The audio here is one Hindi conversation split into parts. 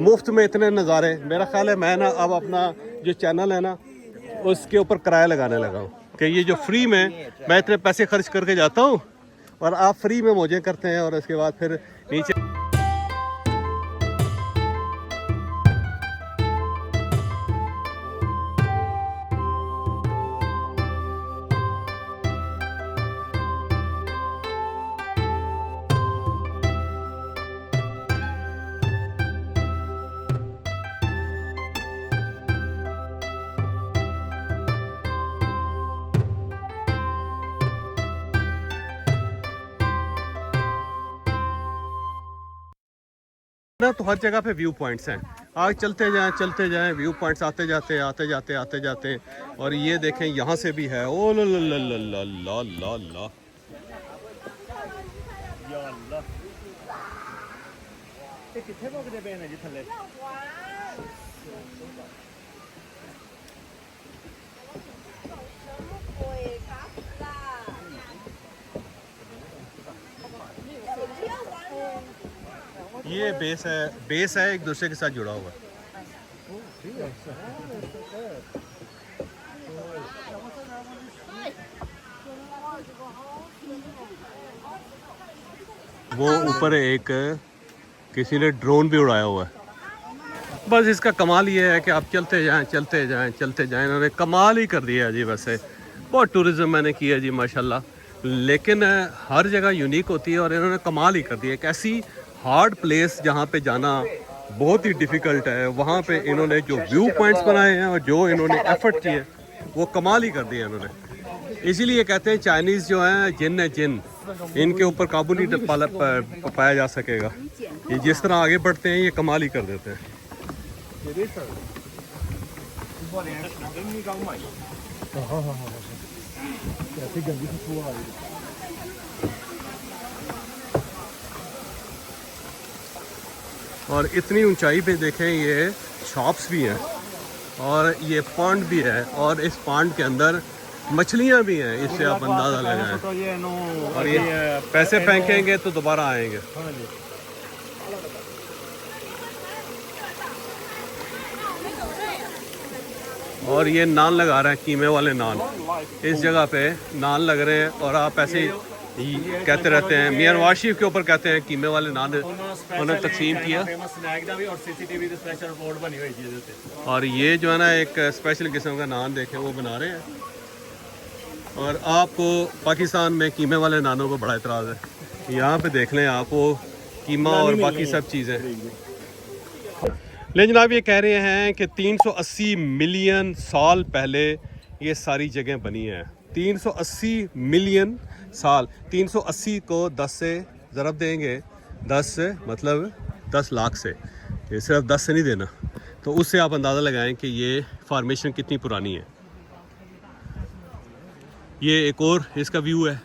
मुफ्त में इतने नज़ारे। मेरा ख्याल है मैं ना अब अपना जो चैनल है ना उसके ऊपर किराया लगाने लगा हूँ कि ये जो फ्री में मैं इतने पैसे खर्च करके जाता हूँ और आप फ्री में मौजें करते हैं और उसके बाद फिर नीचे। ना तो हर जगह पे व्यू पॉइंट्स हैं। आगे चलते जाएं व्यू पॉइंट्स आते जाते आते जाते। और ये देखें यहाँ से भी है। ओ ला ला ला ला ला ला ला। ये बेस है एक दूसरे के साथ जुड़ा हुआ। वो ऊपर एक किसी ने ड्रोन भी उड़ाया हुआ है। बस इसका कमाल ये है कि आप चलते जाएं। इन्होंने कमाल ही कर दिया है जी। वैसे बहुत टूरिज़्म मैंने किया जी माशाल्लाह, लेकिन हर जगह यूनिक होती है और इन्होंने कमाल ही कर दिया। एक ऐसी हार्ड प्लेस जहाँ पे जाना बहुत ही डिफ़िकल्ट है, वहाँ पे इन्होंने जो व्यू पॉइंट्स बनाए हैं और जो इन्होंने एफर्ट किए वो कमाल ही कर दिया इन्होंने। इसीलिए कहते हैं चाइनीज़ जो हैं जिन है जिन, इनके ऊपर काबू नहीं पाया जा सकेगा। ये जिस तरह आगे बढ़ते हैं ये कमाल ही कर देते हैं। और इतनी ऊंचाई पे देखें ये शॉप्स भी हैं और ये पॉन्ड भी है और इस पॉन्ड के अंदर मछलियां भी हैं। इससे आप अंदाज़ा लगाएं। और ये पैसे फेंकेंगे तो दोबारा आएंगे। और ये नान लगा रहे हैं, कीमे वाले नान। इस जगह पे नान लग रहे हैं और आप ऐसे ही कहते रहते हैं। मियां नवाज शरीफ के ऊपर कहते हैं कीमे वाले नान उन्होंने तकसीम किया। और ये जो है ना एक स्पेशल किस्म का नान देखें वो बना रहे हैं। और आपको पाकिस्तान में कीमे वाले नानों को बड़ा इतराज़ है। यहाँ पे देख लें आप वो कीमा और बाकी सब चीज़ें। लेकिन जनाब ये कह रहे हैं कि 380 मिलियन साल पहले ये सारी जगह बनी हैं। 380 मिलियन साल। 380 को 10 से ज़रब देंगे, 10 से मतलब 10 लाख से, ये सिर्फ 10 से नहीं देना, तो उससे आप अंदाज़ा लगाएं कि ये फार्मेशन कितनी पुरानी है। ये एक और इसका व्यू है।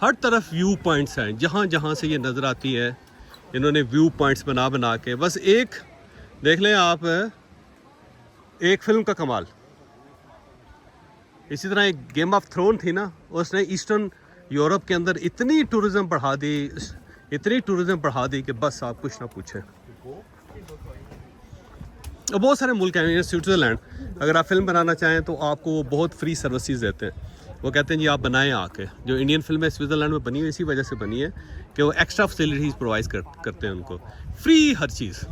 हर तरफ व्यू पॉइंट्स हैं, जहाँ जहाँ से ये नज़र आती है इन्होंने व्यू पॉइंट्स बना के। बस एक देख लें आप, एक फिल्म का कमाल। इसी तरह एक गेम ऑफ थ्रोन थी ना, उसने ईस्टर्न यूरोप के अंदर इतनी टूरिज़्म बढ़ा दी कि बस आप कुछ ना पूछें। और बहुत सारे मुल्क हैं, स्विट्ज़रलैंड, अगर आप फिल्म बनाना चाहें तो आपको वो बहुत फ्री सर्विसेज देते हैं। वो कहते हैं जी आप बनाएं आके। जो इंडियन फिल्म है स्विट्ज़रलैंड में बनी हुई इसी वजह से बनी है कि वो एक्स्ट्रा फैसिलिटीज़ प्रोवाइड करते हैं उनको, फ्री हर चीज़।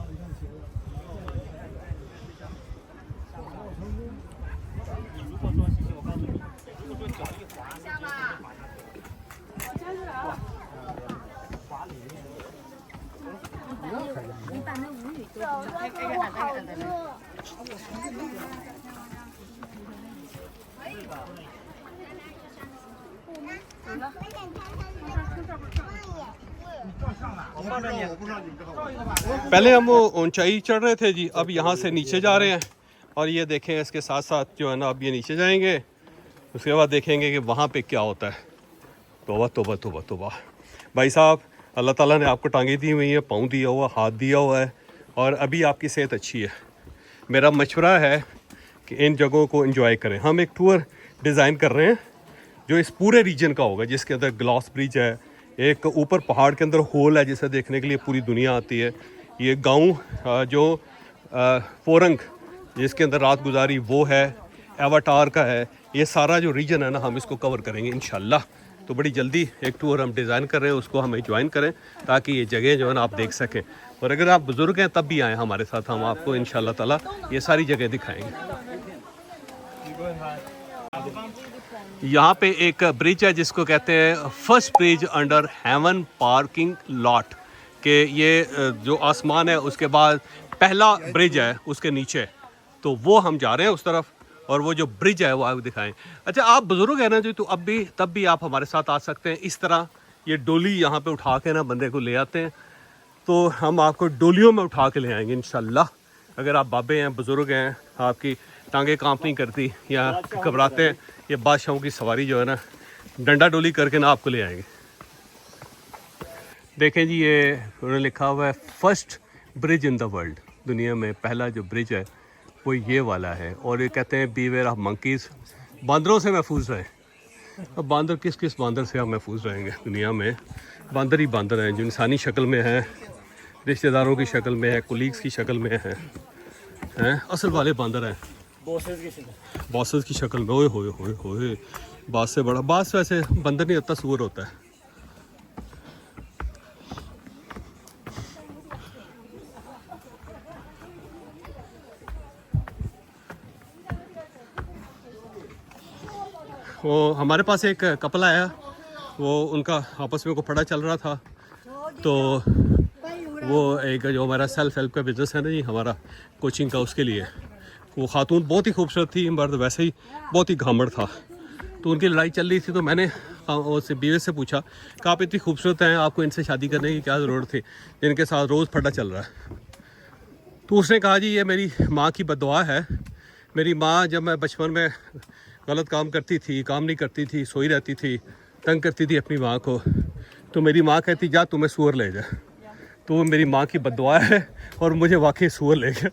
पहले हम वो ऊंचाई चढ़ रहे थे जी, अब यहाँ से नीचे जा रहे हैं। और ये देखें इसके साथ साथ जो है ना, अब ये नीचे जाएंगे, उसके बाद देखेंगे कि वहाँ पे क्या होता है। तौबा तौबा तौबा तौबा। भाई साहब, अल्लाह ताला ने आपको टांगे दी हुई है, पाँव दिया हुआ, हाथ दिया हुआ है और अभी आपकी सेहत अच्छी है। मेरा मशवरा है कि इन जगहों को एंजॉय करें। हम एक टूर डिज़ाइन कर रहे हैं जो इस पूरे रीजन का होगा, जिसके अंदर ग्लास ब्रिज है, एक ऊपर पहाड़ के अंदर होल है जिसे देखने के लिए पूरी दुनिया आती है। ये गांव जो फोरंग जिसके अंदर रात गुजारी वो है, एवाटार का है, ये सारा जो रीजन है ना हम इसको कवर करेंगे इंशाल्लाह। तो बड़ी जल्दी एक टूर हम डिज़ाइन कर रहे हैं, उसको हमें ज्वाइन करें ताकि ये जगह जो है ना आप देख सकें। और अगर आप बुज़ुर्ग हैं तब भी आएँ हमारे साथ, हम आपको इंशाल्लाह ताला ये सारी जगह दिखाएंगे। यहाँ पे एक ब्रिज है जिसको कहते हैं first bridge under heaven parking lot, के ये जो आसमान है उसके बाद पहला ब्रिज है उसके नीचे, तो वो हम जा रहे हैं उस तरफ और वो जो ब्रिज है वो आपको दिखाएं। अच्छा, आप बुजुर्ग हैं ना जो, तो अब भी तब भी आप हमारे साथ आ सकते हैं। इस तरह ये डोली यहाँ पे उठा के ना बंदे को ले आते हैं, तो हम आपको डोलियों में उठा के ले आएंगे इंशाल्लाह। अगर आप बाबे हैं, बुजुर्ग हैं, आपकी टांगे कांप नहीं करती या घबराते हैं, ये बादशाहों की सवारी जो है ना डंडा डोली करके ना आपको ले आएंगे। देखें जी, ये उन्होंने लिखा हुआ है first bridge in the world, दुनिया में पहला जो ब्रिज है वो ये वाला है। और ये कहते हैं बीवेयर ऑफ मंकीज़, बांदरों से महफूज रहे। अब बांदर किस किस बांदर से आप महफूज रहेंगे? दुनिया में बांदर ही बांदर हैं, जो इंसानी शक्ल में है, रिश्तेदारों की शक्ल में है, कुलीग्स की शक्ल में हैं, असल वाले बांदर हैं, बॉसेस की शक्ल में। ओए होए होए होए, बास से बड़ा, बास वैसे बंदर नहीं होता, सूअर होता है। वो हमारे पास एक कपल आया, वो उनका आपस में को पड़ा चल रहा था, तो वो एक जो हमारा सेल्फ हेल्प का बिज़नेस है ना जी हमारा कोचिंग का, उसके लिए वो खातून बहुत ही खूबसूरत थी, मर्द वैसे ही बहुत ही घामड़ था। तो उनकी लड़ाई चल रही थी, तो मैंने उससे बीवी से पूछा कि आप इतनी खूबसूरत हैं, आपको इनसे शादी करने की क्या ज़रूरत थी जिनके साथ रोज़ फटा चल रहा है? तो उसने कहा जी ये मेरी माँ की बददुआ है। मेरी माँ जब मैं बचपन में गलत काम करती थी, काम नहीं करती थी, सोई रहती थी, तंग करती थी अपनी माँ को, तो मेरी माँ कहती जा तुम्हें सूअर ले जा। तो वो मेरी माँ की बददुआ है और मुझे वाकई सूअर ले गया।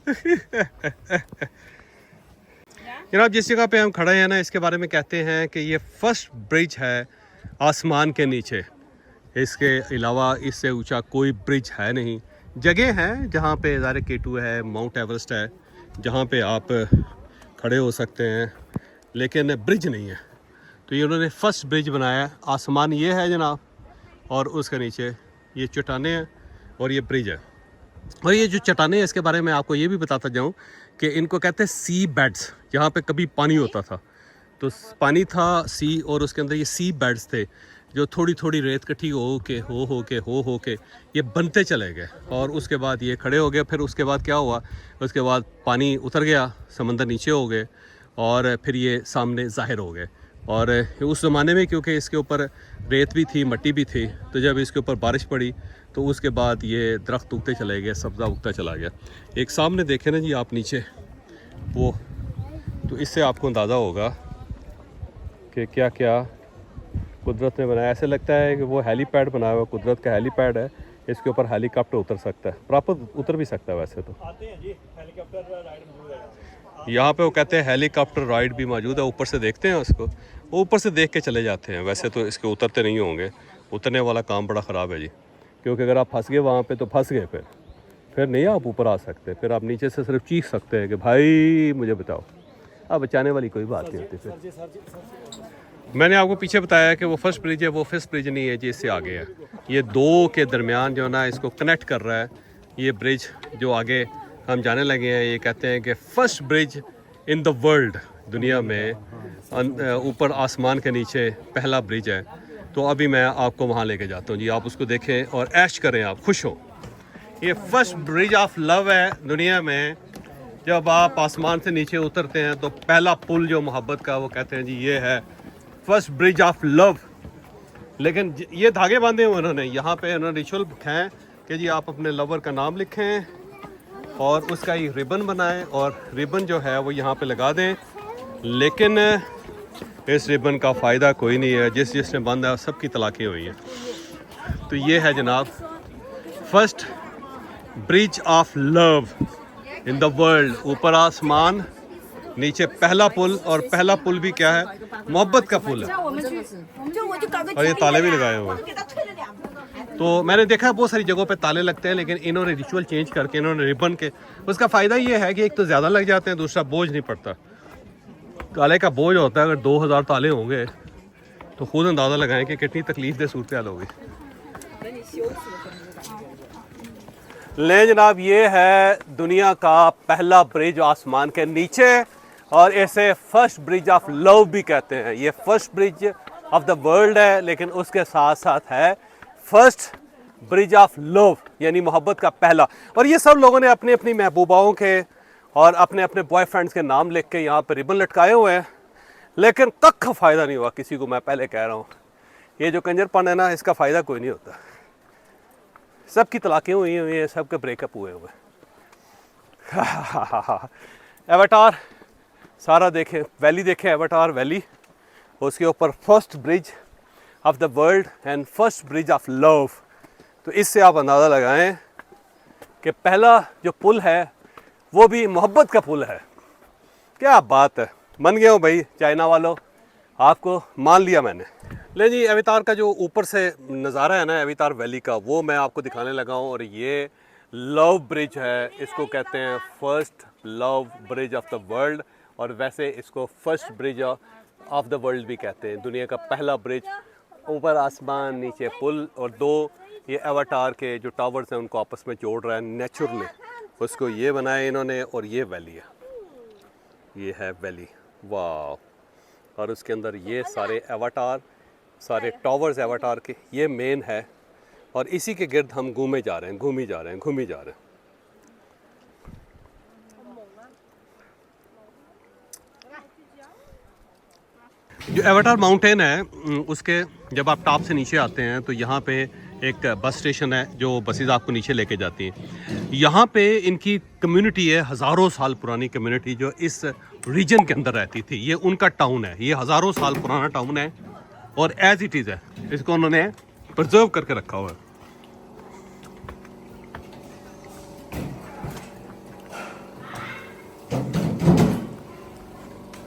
जनाब, जिस जगह पे हम खड़े हैं ना, इसके बारे में कहते हैं कि ये फर्स्ट ब्रिज है आसमान के नीचे। इसके अलावा इससे ऊंचा कोई ब्रिज है नहीं। जगह है जहाँ पे ज़ाहिर K2 है, माउंट एवरेस्ट है, जहाँ पे आप खड़े हो सकते हैं, लेकिन ब्रिज नहीं है। तो ये उन्होंने फर्स्ट ब्रिज बनाया। आसमान ये है जनाब, और उसके नीचे ये चट्टानें हैं और ये ब्रिज है। और ये जो चट्टानें हैं इसके बारे में आपको ये भी बताता जाऊं कि इनको कहते हैं सी बेड्स। यहाँ पे कभी पानी होता था, तो पानी था सी, और उसके अंदर ये सी बेड्स थे जो थोड़ी थोड़ी रेत इकट्ठी हो के ये बनते चले गए, और उसके बाद ये खड़े हो गए। फिर उसके बाद क्या हुआ, उसके बाद पानी उतर गया, समंदर नीचे हो गए, और फिर ये सामने ज़ाहिर हो गए। और उस ज़माने में क्योंकि इसके ऊपर रेत भी थी, मिट्टी भी थी, तो जब इसके ऊपर बारिश पड़ी तो उसके बाद ये दरख्त उगते चले गए, सब्ज़ा उगता चला गया। एक सामने देखें ना जी आप नीचे वो, तो इससे आपको अंदाज़ा होगा कि क्या क्या कुदरत ने बनाया। ऐसे लगता है कि वो हेलीपैड बनाया हुआ, कुदरत का हेलीपैड है, इसके ऊपर हेलीकॉप्टर उतर सकता है, प्रॉपर उतर भी सकता है। वैसे तो आते हैं जी, हेलीकॉप्टर राइड मौजूद है यहाँ पे, वो कहते हैं हेलीकॉप्टर राइड भी मौजूद है। ऊपर से देखते हैं उसको, वो ऊपर से देख के चले जाते हैं। वैसे तो इसके उतरते नहीं होंगे, उतरने वाला काम बड़ा ख़राब है जी, क्योंकि अगर आप फंस गए वहाँ पे तो फंस गए, फिर नहीं आप ऊपर आ सकते, फिर आप नीचे से सिर्फ चीख सकते हैं कि भाई मुझे बताओ। अब बचाने वाली कोई बात नहीं होती। फिर मैंने आपको पीछे बताया कि वो फर्स्ट ब्रिज है, वो फर्स्ट ब्रिज नहीं है जी, इससे आगे है। ये दो के दरमियान जो ना इसको कनेक्ट कर रहा है ये ब्रिज, जो आगे हम जाने लगे हैं। ये कहते हैं कि first bridge in the world, दुनिया में ऊपर आसमान के नीचे पहला ब्रिज है। तो अभी मैं आपको वहाँ लेके जाता हूँ जी, आप उसको देखें और ऐश करें, आप खुश हो। ये फर्स्ट ब्रिज ऑफ लव है दुनिया में। जब आप आसमान से नीचे उतरते हैं तो पहला पुल जो मोहब्बत का, वो कहते हैं जी ये है फर्स्ट ब्रिज ऑफ लव। लेकिन ये धागे बांधे हुए उन्होंने, यहाँ पे उन्होंने रिचुअल हैं कि जी आप अपने लवर का नाम लिखें और उसका ही रिबन बनाएं, और रिबन जो है वो यहाँ पे लगा दें। लेकिन इस रिबन का फ़ायदा कोई नहीं है, जिसने बांधा है सबकी तलाक़ें हुई हैं। तो ये है जनाब first bridge of love in the world. ऊपर आसमान, नीचे पहला पुल, और पहला पुल भी क्या है, मोहब्बत का पुल है। और ये ताले भी लगाए हुए हैं। तो मैंने देखा है बहुत सारी जगहों पे ताले लगते हैं, लेकिन इन्होंने रिचुअल चेंज करके इन्होंने रिबन के, उसका फ़ायदा ये है कि एक तो ज़्यादा लग जाते हैं, दूसरा बोझ नहीं पड़ता। ताले का बोझ होता है, अगर 2000 ताले होंगे तो खुद अंदाज़ा लगाएं कि कितनी तकलीफ सूरत हाल होगी। ले जनाब, ये है दुनिया का पहला ब्रिज आसमान के नीचे, और इसे फर्स्ट ब्रिज ऑफ लव भी कहते हैं। ये first bridge of the world है, लेकिन उसके साथ साथ है फर्स्ट ब्रिज ऑफ लव, यानी मोहब्बत का पहला। और ये सब लोगों ने अपनी अपनी महबूबाओं के और अपने अपने बॉयफ्रेंड्स के नाम लिख के यहाँ पर रिबन लटकाए हुए हैं, लेकिन कख फ़ायदा नहीं हुआ किसी को। मैं पहले कह रहा हूँ, ये जो कंजरपन है ना, इसका फ़ायदा कोई नहीं होता। सबकी तलाक़ें हुई हैं, सबके ब्रेकअप हुए हुए। एवाटार सारा देखें, वैली देखें, एवाटार वैली, उसके ऊपर first bridge of the world and first bridge of love. तो इससे आप अंदाज़ा लगाएं कि पहला जो पुल है वो भी मोहब्बत का पुल है। क्या बात है, मान गया हूँ भाई चाइना वालों, आपको मान लिया मैंने। ले जी, एवितार का जो ऊपर से नज़ारा है ना, एवितार वैली का, वो मैं आपको दिखाने लगा हूँ। और ये लव ब्रिज है, इसको कहते हैं first love bridge of the world, और वैसे इसको first bridge of the world भी कहते हैं। दुनिया का पहला ब्रिज, ऊपर आसमान नीचे पुल, और दो ये एवाटार के जो टावर्स हैं उनको आपस में जोड़ रहा है नेचुरली, उसको ये बनाया इन्होंने। और ये वैली है, ये है वैली, वाह। और उसके अंदर ये सारे एवाटार, सारे टावर्स एवाटार के, ये मेन है। और इसी के गिर्द हम घूमे जा रहे हैं, घूमी जा रहे हैं, घूमी जा रहे हैं। जो एवाटार माउंटेन है, उसके जब आप टॉप से नीचे आते हैं तो यहाँ पे एक बस स्टेशन है जो बसेस आपको नीचे लेके जाती हैं। यहाँ पे इनकी कम्युनिटी है, हज़ारों साल पुरानी कम्युनिटी जो इस रीजन के अंदर रहती थी। ये उनका टाउन है, ये हज़ारों साल पुराना टाउन है, और एज इट इज़ है, इसको उन्होंने प्रिजर्व करके रखा हुआ है।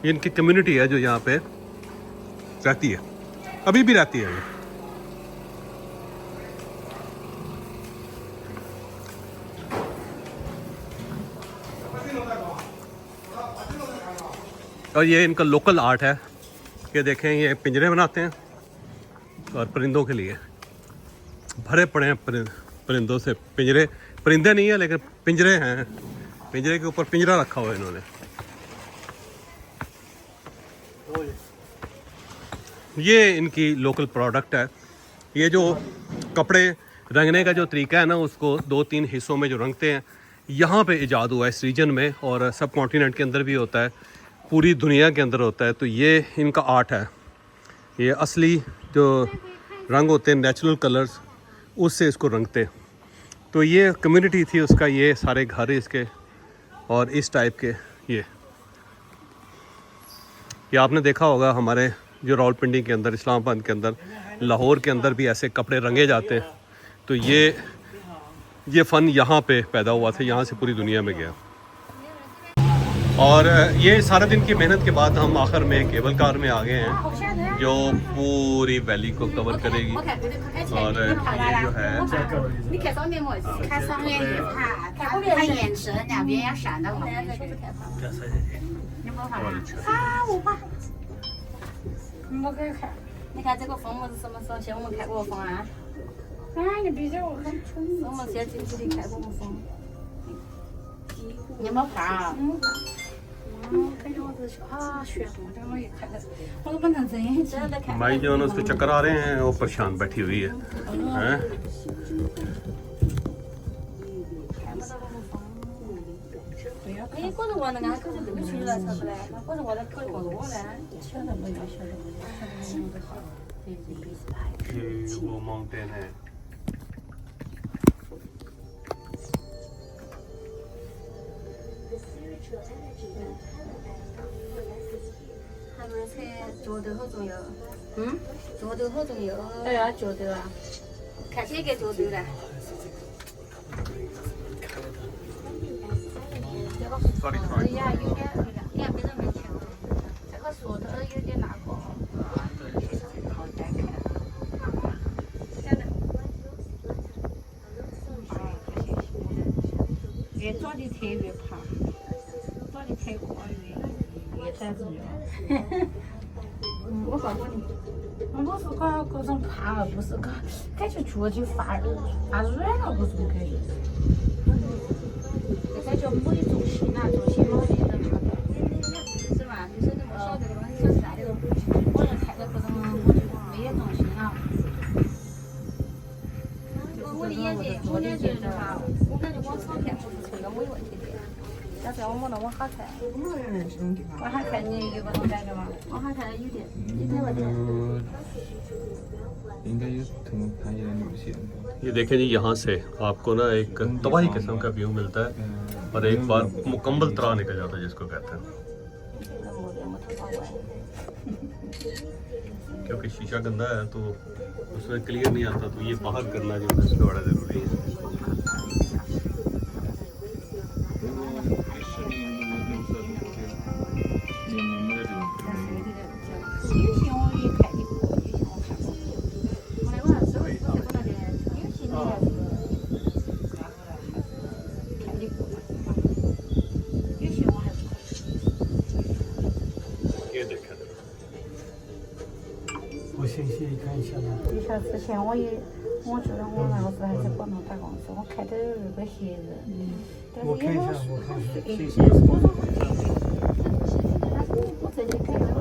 ये इनकी कम्युनिटी है जो यहाँ पे रहती है, अभी भी रहती है ये। और ये इनका लोकल आर्ट है कि देखें, ये पिंजरे बनाते हैं और परिंदों के लिए भरे पड़े हैं, परिंदों से पिंजरे, परिंदे नहीं है लेकिन पिंजरे हैं, पिंजरे के ऊपर पिंजरा रखा हुआ है इन्होंने। ये इनकी लोकल प्रोडक्ट है। ये जो कपड़े रंगने का जो तरीका है ना, उसको 2-3 हिस्सों में जो रंगते हैं, यहाँ पे इजाद हुआ है इस रीजन में, और सब कॉन्टिनेंट के अंदर भी होता है, पूरी दुनिया के अंदर होता है। तो ये इनका आर्ट है। ये असली जो रंग होते हैं, नेचुरल कलर्स, उससे इसको रंगते। तो ये कम्युनिटी थी उसका, ये सारे घर इसके और इस टाइप के। ये आपने देखा होगा हमारे जो रावलपिंडी के अंदर, इस्लामाबाद के अंदर, लाहौर के अंदर भी ऐसे कपड़े रंगे जाते हैं। तो ये फ़न यहाँ पे पैदा हुआ था, यहाँ से पूरी दुनिया में गया। और ये सारा दिन की मेहनत के बाद हम आखिर में केबल कार में आ गए हैं जो पूरी वैली को कवर करेगी। और ये जो है माई जो है उसके चक्कर आ रहे हैं, वो परेशान बैठी हुई है, हैं? वो माउंटेन है। 长得特别胖，长得特过越短日越好。我告诉你，我是搞各种胖，而不是搞感觉脚就发软了，不是感觉。感觉没得重心啊，重心没得人胖的。是吧？你说你不晓得的话，你晓得啥的？我要看到各种我就没有重心了。我的眼睛，我眼睛的话，我感觉我照片不是成都没问题的。但是我没那么好看。我还看你有这种感觉吗？我还看有点问题。应该有同攀岩路线吧。 ये देखें जी यहाँ से आपको ना एक तबाही किस्म का व्यू मिलता है और एक बार मुकम्मल तरह निकल जाता है जिसको कहते हैं क्योंकि शीशा गंदा है तो उसमें क्लियर नहीं आता तो ये बाहर करना जो है इसका बड़ा ज़रूरी है ये देखें 我先看一下吧。就像之前我觉得我那个时候还在广东打工时，我看到有那个黑人，但是有时候睡，我说但是我这里看到。